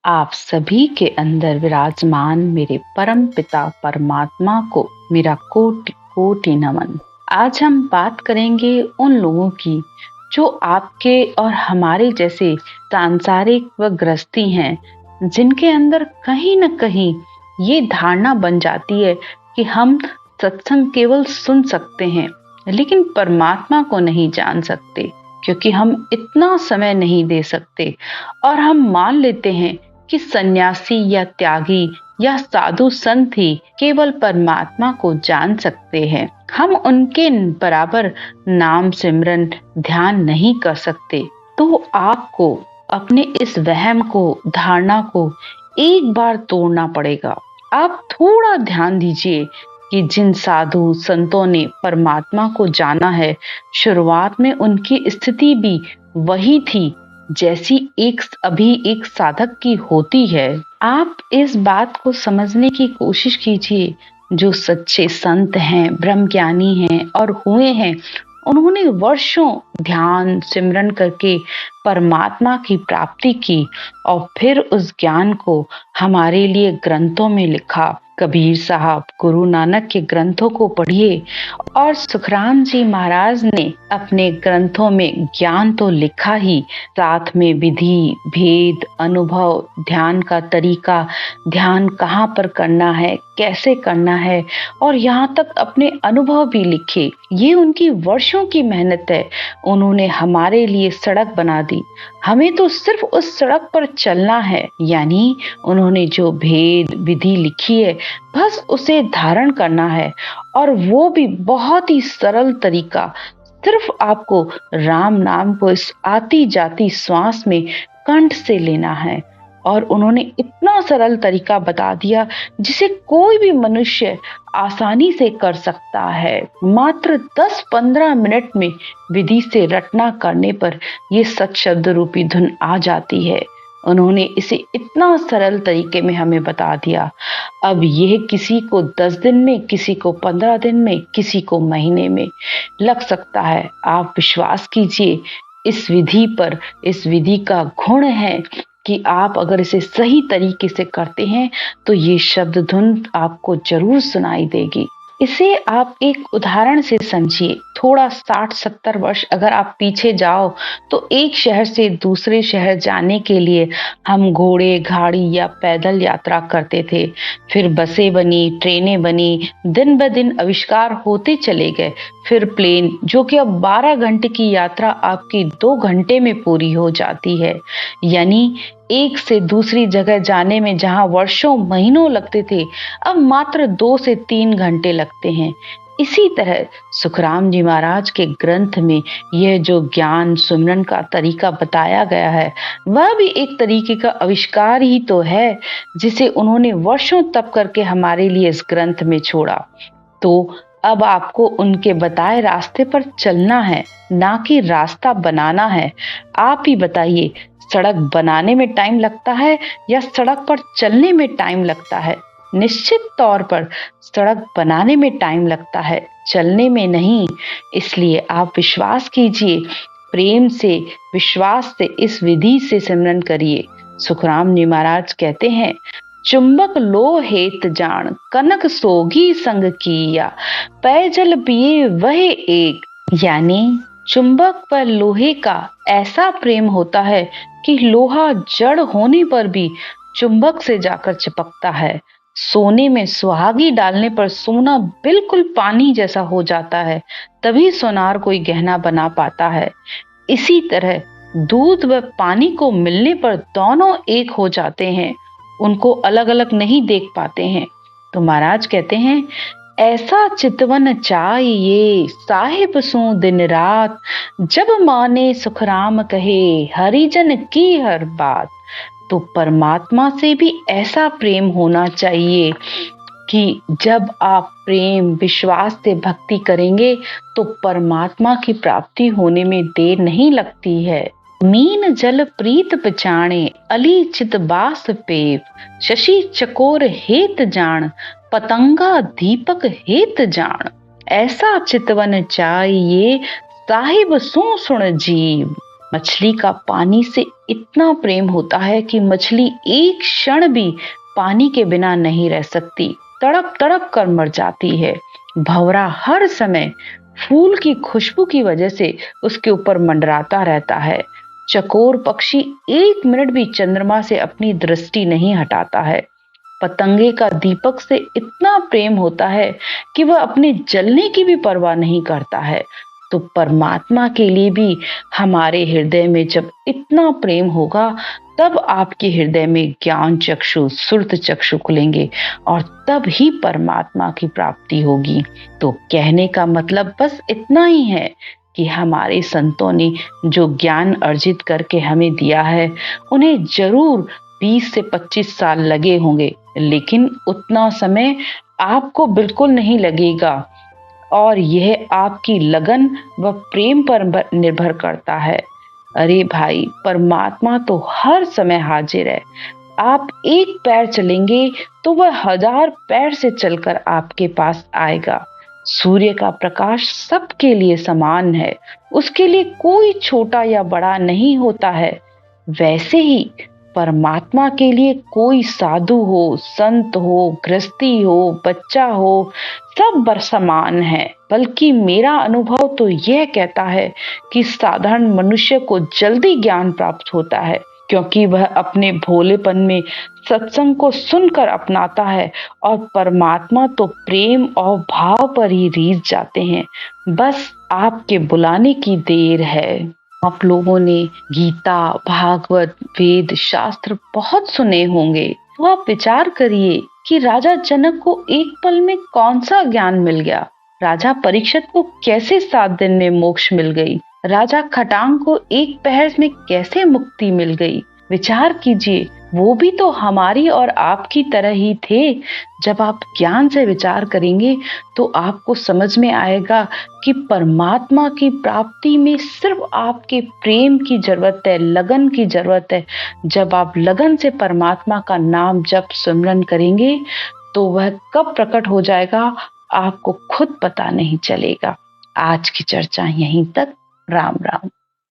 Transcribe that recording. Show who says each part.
Speaker 1: आप सभी के अंदर विराजमान मेरे परम पिता परमात्मा को मेरा कोटि कोटि नमन। आज हम बात करेंगे उन लोगों की जो आपके और हमारे जैसे सांसारिक व गृहस्थी हैं, जिनके अंदर कहीं न कहीं ये धारणा बन जाती है कि हम सत्संग केवल सुन सकते हैं, लेकिन परमात्मा को नहीं जान सकते, क्योंकि हम इतना समय नहीं दे सकते। और हम मान लेते हैं कि सन्यासी या त्यागी या साधु संत ही केवल परमात्मा को जान सकते हैं। हम उनके बराबर नाम सिमरन ध्यान नहीं कर सकते। तो आपको अपने इस वहम को, धारणा को एक बार तोड़ना पड़ेगा। आप थोड़ा ध्यान दीजिए कि जिन साधु संतों ने परमात्मा को जाना है, शुरुआत में उनकी स्थिति भी वही थी जैसी अभी एक साधक की होती है। आप इस बात को समझने की कोशिश कीजिए। जो सच्चे संत हैं, ब्रह्मज्ञानी हैं और हुए हैं, उन्होंने वर्षों ध्यान सिमरन करके परमात्मा की प्राप्ति की और फिर उस ज्ञान को हमारे लिए ग्रंथों में लिखा। कबीर साहब, गुरु नानक के ग्रंथों को पढ़िए और सुखराम जी महाराज ने अपने ग्रंथों में ज्ञान तो लिखा ही, साथ में विधि, भेद, अनुभव, ध्यान का तरीका, ध्यान कहाँ पर करना है, कैसे करना है, और यहाँ तक अपने अनुभव भी लिखे। ये उनकी वर्षों की मेहनत है। उन्होंने हमारे लिए सड़क बना दी, हमें तो सिर्फ उस सड़क पर चलना है। यानी उन्होंने जो भेद विधि लिखी है, बस उसे धारण करना है, और वो भी बहुत ही सरल तरीका। सिर्फ आपको राम नाम को इस आती जाती श्वास में कंठ से लेना है। और उन्होंने इतना सरल तरीका बता दिया जिसे कोई भी मनुष्य आसानी से कर सकता है। मात्र 10-15 मिनट में विधि से रटना करने पर ये सत शब्द रूपी धुन आ जाती है। उन्होंने इसे इतना सरल तरीके में हमें बता दिया। अब यह किसी को 10 दिन में, किसी को 15 दिन में, किसी को महीने में लग सकता है। आप विश्वास कीजिए इस विधि पर। इस विधि का गुण है कि आप अगर इसे सही तरीके से करते हैं तो ये शब्द धुन आपको जरूर सुनाई देगी। इसे आप एक उदाहरण से समझिए। थोड़ा 60-70 वर्ष अगर आप पीछे जाओ तो एक शहर से दूसरे शहर जाने के लिए हम घोड़े, गाड़ी या पैदल यात्रा करते थे। फिर बसें बनी, ट्रेनें बनी, दिन ब दिन आविष्कार होते चले गए। फिर प्लेन, जो कि अब 12 घंटे की यात्रा आपकी 2 घंटे में पूरी हो जाती है। यानी एक से दूसरी जगह जाने में जहां वर्षों महीनों लगते थे, अब मात्र 2 से 3 घंटे लगते हैं। इसी तरह सुखराम जी महाराज के ग्रंथ में यह जो ज्ञान सुमरन का तरीका बताया गया है, वह भी एक तरीके का आविष्कार ही तो है, जिसे उन्होंने वर्षों तप करके हमारे लिए इस ग्रंथ में छोड़ा। तो अब आपको उनके बताए रास्ते पर चलना है, ना कि रास्ता बनाना है। आप ही बताइए, सड़क बनाने में टाइम लगता है या सड़क पर चलने में टाइम लगता है? निश्चित तौर पर सड़क बनाने में टाइम लगता है, चलने में नहीं। इसलिए आप विश्वास कीजिए, प्रेम से, विश्वास से इस विधि से सिमरन करिए। सुखराम जी महाराज कहते हैं, चुंबक लो हेत जान, कनक सोगी संग किया, पेयजल पिए वह एक। यानी चुंबक पर लोहे का ऐसा प्रेम होता है कि लोहा जड़ होने पर भी चुंबक से जाकर चिपकता है। सोने में सुहागी डालने पर सोना बिल्कुल पानी जैसा हो जाता है, तभी सोनार कोई गहना बना पाता है। इसी तरह दूध व पानी को मिलने पर दोनों एक हो जाते हैं, उनको अलग अलग नहीं देख पाते हैं। तो महाराज कहते हैं, ऐसा चितवन चाहिए साहिब सो दिन रात, जब माने सुखराम कहे हरिजन की हर बात। तो परमात्मा से भी ऐसा प्रेम होना चाहिए कि जब आप प्रेम विश्वास से भक्ति करेंगे तो परमात्मा की प्राप्ति होने में देर नहीं लगती है। मीन जल प्रीत पचाणे, अली चित बास पेव, शशि चकोर हेत जान, पतंगा दीपक हेत जान। ऐसा चितवन चाहिए साहिब सो सुन जीव। मछली का पानी से इतना प्रेम होता है कि मछली एक क्षण भी पानी के बिना नहीं रह सकती, तड़प तड़प कर मर जाती है। भंवरा हर समय फूल की खुशबू की वजह से उसके ऊपर मंडराता रहता है। चकोर पक्षी एक मिनट भी चंद्रमा से अपनी दृष्टि नहीं हटाता है। पतंगे का दीपक से इतना प्रेम होता है कि वह अपने जलने की भी परवाह नहीं करता है। तो परमात्मा के लिए भी हमारे हृदय में जब इतना प्रेम होगा, तब आपके हृदय में ज्ञान चक्षु सुरत चक्षु खुलेंगे और तब ही परमात्मा की प्राप्ति होगी। तो कहने का मतलब बस इतना ही है कि हमारे संतों ने जो ज्ञान अर्जित करके हमें दिया है, उन्हें जरूर 20 से 25 साल लगे होंगे, लेकिन उतना समय आपको बिल्कुल नहीं लगेगा। और यह आपकी लगन व प्रेम पर निर्भर करता है। अरे भाई, परमात्मा तो हर समय हाजिर है। आप एक पैर चलेंगे तो वह 1000 पैर से चलकर आपके पास आएगा। सूर्य का प्रकाश सबके लिए समान है, उसके लिए कोई छोटा या बड़ा नहीं होता है। वैसे ही परमात्मा के लिए कोई साधु हो, संत हो, गृहस्थी हो, बच्चा हो, सब समान है। बल्कि मेरा अनुभव तो यह कहता है कि साधारण मनुष्य को जल्दी ज्ञान प्राप्त होता है, क्योंकि वह अपने भोलेपन में सत्संग को सुनकर अपनाता है, और परमात्मा तो प्रेम और भाव पर ही रीझ जाते हैं। बस आपके बुलाने की देर है। आप लोगों ने गीता, भागवत, वेद, शास्त्र बहुत सुने होंगे। तो आप विचार करिए कि राजा जनक को एक पल में कौन सा ज्ञान मिल गया। राजा परीक्षित को कैसे 7 दिन में मोक्ष मिल गई। राजा खटांग को एक पहर में कैसे मुक्ति मिल गई। विचार कीजिए, वो भी तो हमारी और आपकी तरह ही थे। जब आप ज्ञान से विचार करेंगे तो आपको समझ में आएगा कि परमात्मा की प्राप्ति में सिर्फ आपके प्रेम की जरूरत है, लगन की जरूरत है। जब आप लगन से परमात्मा का नाम जप सिमरन करेंगे तो वह कब प्रकट हो जाएगा, आपको खुद पता नहीं चलेगा। आज की चर्चा यहीं तक। राम राम।